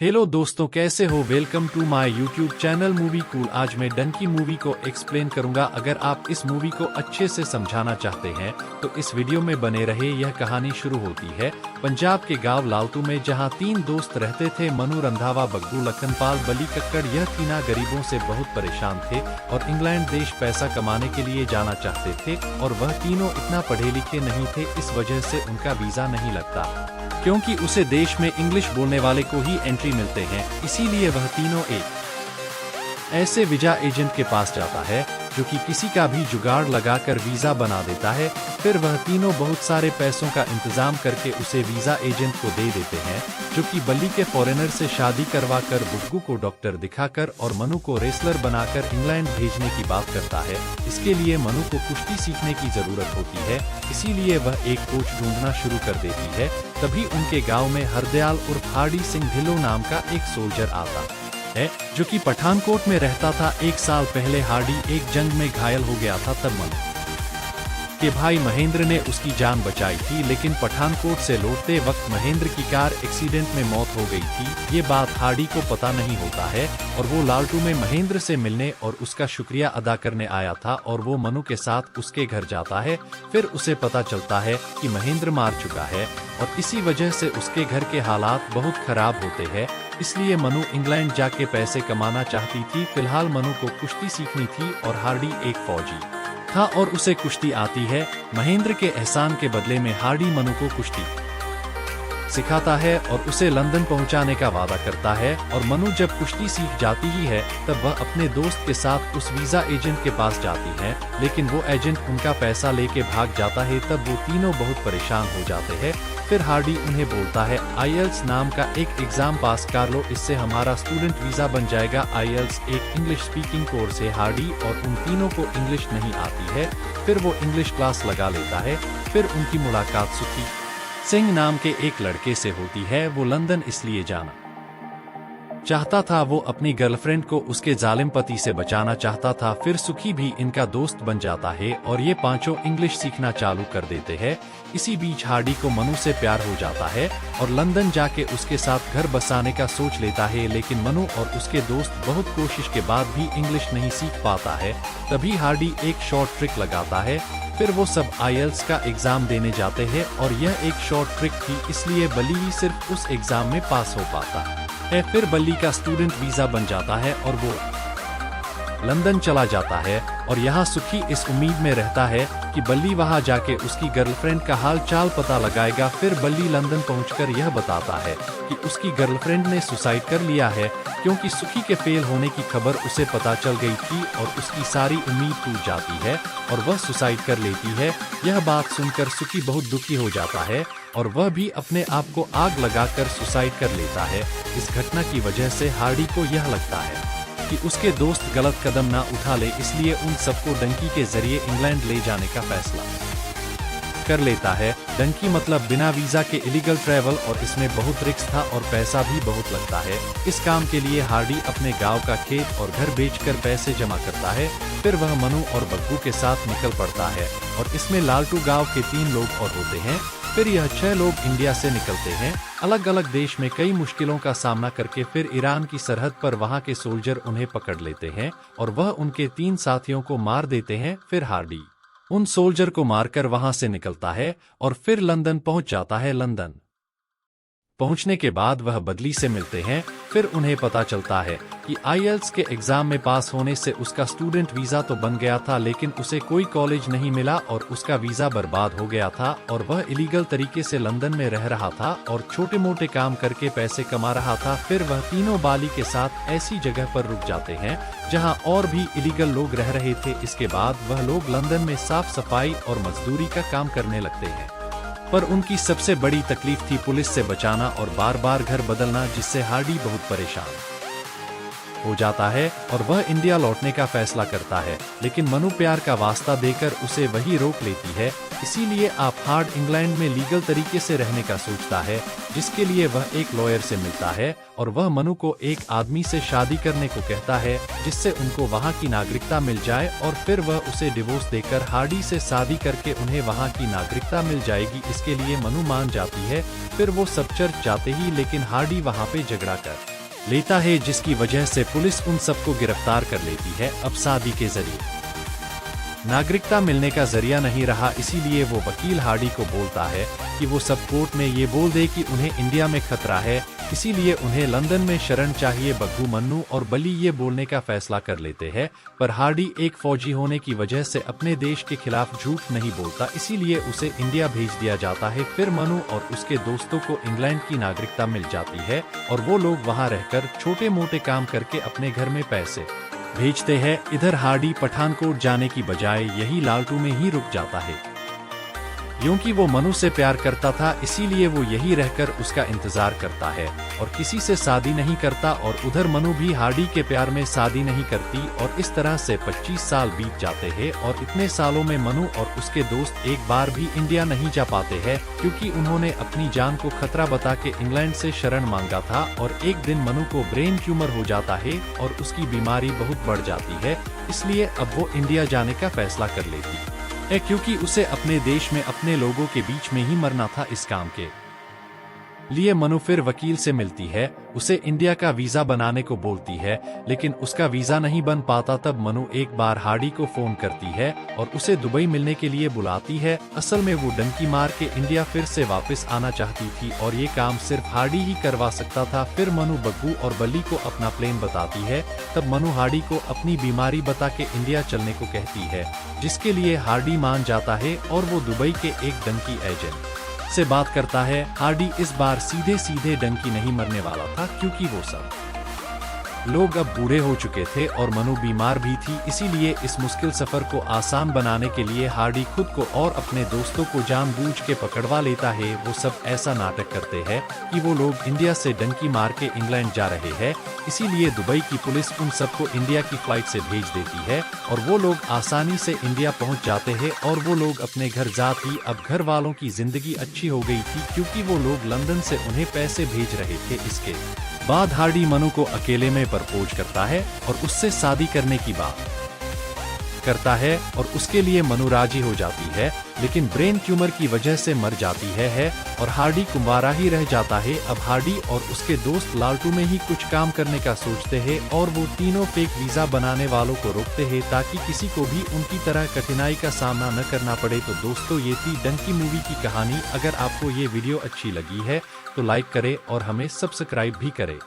Hello दोस्तों, कैसे हो? Welcome to my YouTube channel movie cool. आज मैं डंकी मूवी को एक्सप्लेन करूंगा। अगर आप इस मूवी को अच्छे से समझाना चाहते हैं तो इस वीडियो में बने रहे। यह कहानी शुरू होती है पंजाब के गांव लालतू में, जहां 3 दोस्त रहते थे, मनु, रंधावा, बग्गू, लखनपाल, बली कक्कड़। यह तीनों गरीबों से बहुत परेशान थे और इंग्लैंड देश पैसा कमाने के लिए जाना चाहते थे, और वह तीनों इतना पढ़े लिखे नहीं थे। इस वजह से उनका वीजा नहीं लगता, क्योंकि उसे देश में इंग्लिश बोलने वाले को ही एंट्री मिलते हैं। इसीलिए वह तीनों एक ऐसे वीजा एजेंट के पास जाता है जो कि किसी का भी जुगाड़ लगाकर वीजा बना देता है। फिर वह तीनों बहुत सारे पैसों का इंतजाम करके उसे वीजा एजेंट को दे देते हैं, जो कि बल्ली के फॉरेनर से शादी करवाकर, बुग्गू को डॉक्टर दिखाकर और मनु को रेसलर बनाकर इंग्लैंड भेजने की बात करता है। इसके लिए मनु को कुश्ती सीखने की जरूरत होती है, इसीलिए वह एक कोच ढूंढना शुरू कर देती है। तभी उनके गाँव में हरदयाल उर्फ हार्डी सिंह ढिल्लो नाम का एक सोल्जर आता है, जो कि पठानकोट में रहता था। 1 साल पहले हार्डी एक जंग में घायल हो गया था, तब मनु के भाई महेंद्र ने उसकी जान बचाई थी, लेकिन पठानकोट से लौटते वक्त महेंद्र की कार एक्सीडेंट में मौत हो गई थी। ये बात हार्डी को पता नहीं होता है और वो लालटू में महेंद्र से मिलने और उसका शुक्रिया अदा करने आया था, और वो मनु के साथ उसके घर जाता है। फिर उसे पता चलता है कि महेंद्र मार चुका है और इसी वजह से उसके घर के हालात बहुत खराब होते हैं। इसलिए मनु इंग्लैंड जाके पैसे कमाना चाहती थी। फिलहाल मनु को कुश्ती सीखनी थी और हार्डी एक फौजी था और उसे कुश्ती आती है। महेंद्र के एहसान के बदले में हार्डी मनु को कुश्ती सिखाता है और उसे लंदन पहुंचाने का वादा करता है। और मनु जब कुश्ती सीख जाती ही है, तब वह अपने दोस्त के साथ उस वीजा एजेंट के पास जाती है, लेकिन वो एजेंट उनका पैसा लेके भाग जाता है। तब वो तीनों बहुत परेशान हो जाते हैं। फिर हार्डी उन्हें बोलता है, आईएल्स नाम का एक एग्जाम पास कर लो, इससे हमारा स्टूडेंट वीजा बन जाएगा। आईएल्स एक इंग्लिश स्पीकिंग कोर्स है। हार्डी और उन तीनों को इंग्लिश नहीं आती है, फिर वो इंग्लिश क्लास लगा लेता है। फिर उनकी मुलाकात सुखी सिंह नाम के एक लड़के से होती है। वो लंदन इसलिए जाना चाहता था, वो अपनी गर्लफ्रेंड को उसके जालिम पति से बचाना चाहता था। फिर सुखी भी इनका दोस्त बन जाता है और ये पांचों इंग्लिश सीखना चालू कर देते हैं। इसी बीच हार्डी को मनु से प्यार हो जाता है और लंदन जाके उसके साथ घर बसाने का सोच लेता है, लेकिन मनु और उसके दोस्त बहुत कोशिश के बाद भी इंग्लिश नहीं सीख पाता है। तभी हार्डी एक शॉर्ट ट्रिक लगाता है। फिर वो सब आईएल्स का एग्जाम देने जाते हैं और यह एक शॉर्ट ट्रिक थी, इसलिए बल्ली ही सिर्फ उस एग्जाम में पास हो पाता है। फिर बल्ली का स्टूडेंट वीजा बन जाता है और वो लंदन चला जाता है। और यहाँ सुखी इस उम्मीद में रहता है कि बल्ली वहाँ जाके उसकी गर्लफ्रेंड का हाल चाल पता लगाएगा। फिर बल्ली लंदन पहुंचकर यह बताता है कि उसकी गर्लफ्रेंड ने सुसाइड कर लिया है, क्योंकि सुखी के फेल होने की खबर उसे पता चल गई थी और उसकी सारी उम्मीद टूट जाती है और वह सुसाइड कर लेती है। यह बात सुनकर सुखी बहुत दुखी हो जाता है और वह भी अपने आप को आग लगाकर सुसाइड कर लेता है। इस घटना की वजह से हार्डी को यह लगता है कि उसके दोस्त गलत कदम ना उठा ले, इसलिए उन सबको डंकी के जरिए इंग्लैंड ले जाने का फैसला कर लेता है। डंकी मतलब बिना वीजा के इलीगल ट्रैवल, और इसमें बहुत रिस्क था और पैसा भी बहुत लगता है। इस काम के लिए हार्डी अपने गांव का खेत और घर बेचकर पैसे जमा करता है। फिर वह मनु और बग्गू के साथ निकल पड़ता है और इसमें लालटू गांव के 3 लोग और होते हैं। फिर यह 6 लोग इंडिया से निकलते हैं, अलग अलग देश में कई मुश्किलों का सामना करके। फिर ईरान की सरहद पर वहां के सोल्जर उन्हें पकड़ लेते हैं और वह उनके 3 साथियों को मार देते हैं। फिर हार्डी उन सोल्जर को मारकर वहां से निकलता है और फिर लंदन पहुंच जाता है। लंदन पहुंचने के बाद वह बदली से मिलते हैं। फिर उन्हें पता चलता है कि आईएल्स के एग्जाम में पास होने से उसका स्टूडेंट वीजा तो बन गया था, लेकिन उसे कोई कॉलेज नहीं मिला और उसका वीजा बर्बाद हो गया था और वह इलीगल तरीके से लंदन में रह रहा था और छोटे मोटे काम करके पैसे कमा रहा था। फिर वह तीनों बाली के साथ ऐसी जगह पर रुक जाते हैं जहां और भी इलीगल लोग रह रहे थे। इसके बाद वह लोग लंदन में साफ सफाई और मजदूरी का काम करने लगते हैं, पर उनकी सबसे बड़ी तकलीफ थी पुलिस से बचाना और बार बार घर बदलना, जिससे हार्डी बहुत परेशान हो जाता है और वह इंडिया लौटने का फैसला करता है, लेकिन मनु प्यार का वास्ता देकर उसे वही रोक लेती है। इसीलिए आप हार्ड इंग्लैंड में लीगल तरीके से रहने का सोचता है, जिसके लिए वह एक लॉयर से मिलता है और वह मनु को एक आदमी से शादी करने को कहता है, जिससे उनको वहां की नागरिकता मिल जाए और फिर वह उसे डिवोर्स देकर हार्डी से शादी करके उन्हें वहां की नागरिकता मिल जाएगी। इसके लिए मनु मान जाती है। फिर वो सब चर्च जाते ही, लेकिन हार्डी वहां पे झगड़ा कर लेता है, जिसकी वजह से पुलिस उन सबको गिरफ्तार कर लेती है। अब शादी के जरिए नागरिकता मिलने का जरिया नहीं रहा, इसीलिए वो वकील हार्डी को बोलता है कि वो सब कोर्ट में ये बोल दे कि उन्हें इंडिया में खतरा है, इसीलिए उन्हें लंदन में शरण चाहिए। बग्गू, मन्नू और बली ये बोलने का फैसला कर लेते हैं, पर हार्डी एक फौजी होने की वजह से अपने देश के खिलाफ झूठ नहीं बोलता, इसीलिए उसे इंडिया भेज दिया जाता है। फिर मनु और उसके दोस्तों को इंग्लैंड की नागरिकता मिल जाती है और वो लोग वहाँ रहकर छोटे मोटे काम करके अपने घर में पैसे भेजते हैं। इधर हार्डी पठानकोट जाने की बजाय यही लालटू में ही रुक जाता है, क्योंकि वो मनु से प्यार करता था, इसीलिए वो यही रहकर उसका इंतजार करता है और किसी से शादी नहीं करता। और उधर मनु भी हार्डी के प्यार में शादी नहीं करती और इस तरह से 25 साल बीत जाते हैं और इतने सालों में मनु और उसके दोस्त एक बार भी इंडिया नहीं जा पाते हैं, क्योंकि उन्होंने अपनी जान को खतरा बता के इंग्लैंड से शरण मांगा था। और एक दिन मनु को ब्रेन ट्यूमर हो जाता है और उसकी बीमारी बहुत बढ़ जाती है, इसलिए अब वो इंडिया जाने का फैसला कर लेती है, क्योंकि उसे अपने देश में अपने लोगों के बीच में ही मरना था। इस काम के लिए मनु फिर वकील से मिलती है, उसे इंडिया का वीजा बनाने को बोलती है, लेकिन उसका वीजा नहीं बन पाता। तब मनु एक बार हार्डी को फोन करती है और उसे दुबई मिलने के लिए बुलाती है। असल में वो डंकी मार के इंडिया फिर से वापस आना चाहती थी और ये काम सिर्फ हार्डी ही करवा सकता था। फिर मनु बग्गू और बल्ली को अपना प्लान बताती है। तब मनु हार्डी को अपनी बीमारी बता के इंडिया चलने को कहती है, जिसके लिए हार्डी मान जाता है और वो दुबई के एक डंकी एजेंट से बात करता है। हार्डी इस बार सीधे सीधे डंकी नहीं मरने वाला था, क्योंकि वो सब लोग अब बूढ़े हो चुके थे और मनु बीमार भी थी, इसीलिए इस मुश्किल सफर को आसान बनाने के लिए हार्डी खुद को और अपने दोस्तों को जानबूझ के पकड़वा लेता है। वो सब ऐसा नाटक करते हैं कि वो लोग इंडिया से डंकी मार के इंग्लैंड जा रहे हैं, इसीलिए दुबई की पुलिस उन सबको इंडिया की फ्लाइट से भेज देती है और वो लोग आसानी से इंडिया पहुंच जाते हैं और वो लोग अपने घर जाती। अब घर वालों की जिंदगी अच्छी हो गई थी, क्योंकि वो लोग लंदन से उन्हें पैसे भेज रहे थे। इसके बाद हार्डी मनु को अकेले में प्रपोज करता है और उससे शादी करने की बात करता है और उसके लिए मनु राजी हो जाती है, लेकिन ब्रेन ट्यूमर की वजह से मर जाती है और हार्डी कुंवारा ही रह जाता है। अब हार्डी और उसके दोस्त लालटू में ही कुछ काम करने का सोचते हैं और वो तीनों फेक वीजा बनाने वालों को रोकते हैं, ताकि किसी को भी उनकी तरह कठिनाई का सामना न करना पड़े। तो दोस्तों, ये थी डंकी मूवी की कहानी। अगर आपको ये वीडियो अच्छी लगी है तो लाइक करें और हमें सब्सक्राइब भी करें।